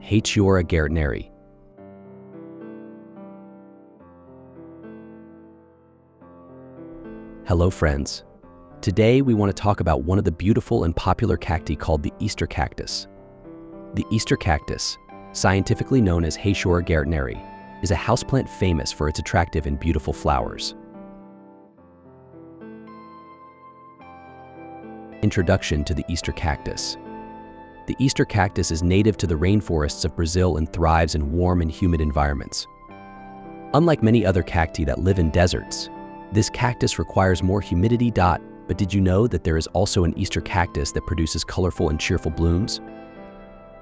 Hachiora gardneri. Hello friends. Today we want to talk about one of the beautiful and popular cacti called the Easter cactus. The Easter cactus, scientifically known as Hachiora gardneri, is a houseplant famous for its attractive and beautiful flowers. Introduction to the Easter cactus. The Easter cactus is native to the rainforests of Brazil and thrives in warm and humid environments. Unlike many other cacti that live in deserts, this cactus requires more humidity. But did you know that there is also an Easter cactus that produces colorful and cheerful blooms?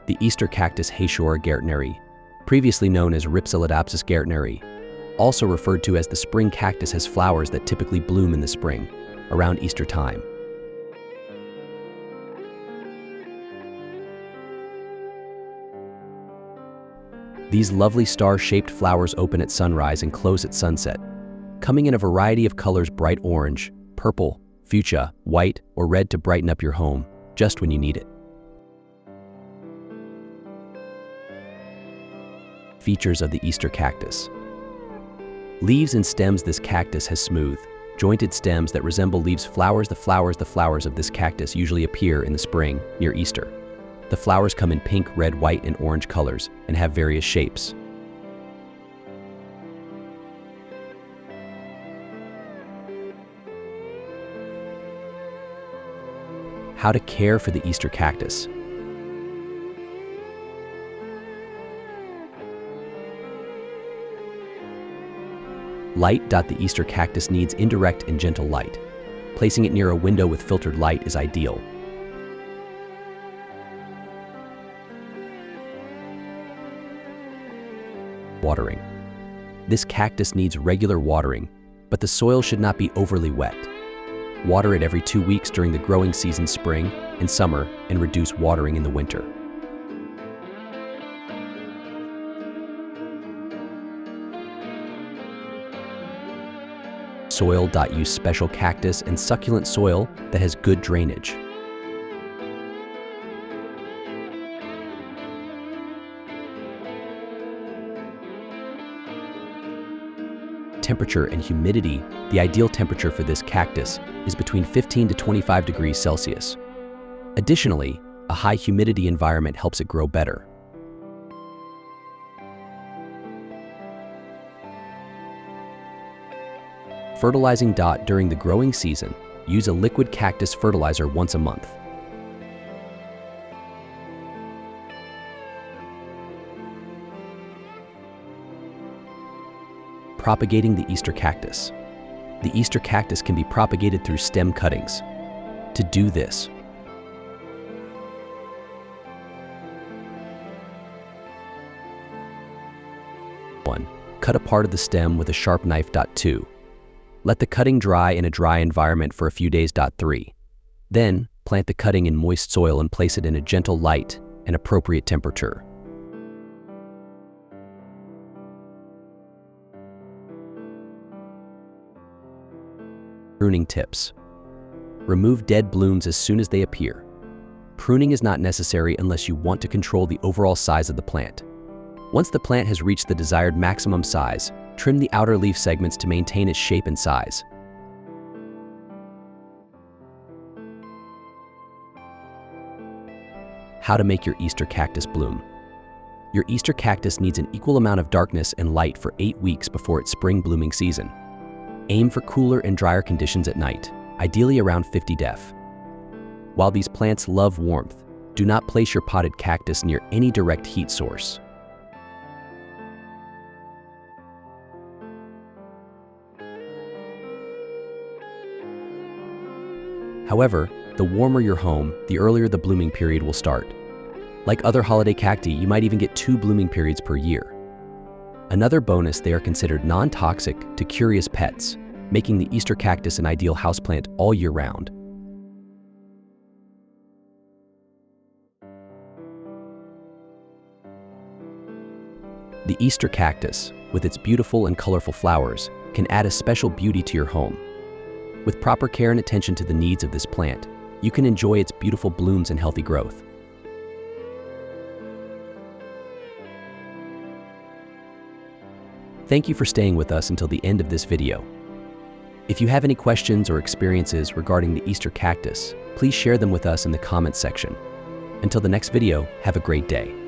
The Easter cactus Hachiora gardneri, previously known as Rhipsalidopsis gardneri, also referred to as the spring cactus, has flowers that typically bloom in the spring, around Easter time. These lovely star-shaped flowers open at sunrise and close at sunset, coming in a variety of colors: bright orange, purple, fuchsia, white, or red, to brighten up your home just when you need it. Features of the Easter cactus. Leaves and stems. This cactus has smooth, jointed stems that resemble leaves. Flowers. The flowers of this cactus usually appear in the spring, near Easter. The flowers come in pink, red, white, and orange colors and have various shapes. How to care for the Easter cactus. Light. The Easter cactus needs indirect and gentle light. Placing it near a window with filtered light is ideal. Watering. This cactus needs regular watering, but the soil should not be overly wet. Water it every 2 weeks during the growing season, spring and summer, and reduce watering in the winter. Soil. Use special cactus and succulent soil that has good drainage. Temperature and humidity. The ideal temperature for this cactus is between 15 to 25 degrees Celsius. Additionally, a high humidity environment helps it grow better. Fertilizing. During the growing season, use a liquid cactus fertilizer once a month. Propagating the Easter cactus. The Easter cactus can be propagated through stem cuttings. To do this, cut a part of the stem with a sharp knife. 2. Let the cutting dry in a dry environment for a few days. 3. Then, plant the cutting in moist soil and place it in a gentle light and appropriate temperature. Pruning tips. Remove dead blooms as soon as they appear. Pruning is not necessary unless you want to control the overall size of the plant. Once the plant has reached the desired maximum size, trim the outer leaf segments to maintain its shape and size. How to make your Easter cactus bloom. Your Easter cactus needs an equal amount of darkness and light for 8 weeks before its spring blooming season. Aim for cooler and drier conditions at night, ideally around 50 degrees. While these plants love warmth, do not place your potted cactus near any direct heat source. However, the warmer your home, the earlier the blooming period will start. Like other holiday cacti, you might even get 2 blooming periods per year. Another bonus, they are considered non-toxic to curious pets, making the Easter cactus an ideal houseplant all year round. The Easter cactus, with its beautiful and colorful flowers, can add a special beauty to your home. With proper care and attention to the needs of this plant, you can enjoy its beautiful blooms and healthy growth. Thank you for staying with us until the end of this video. If you have any questions or experiences regarding the Easter cactus, please share them with us in the comments section. Until the next video, have a great day.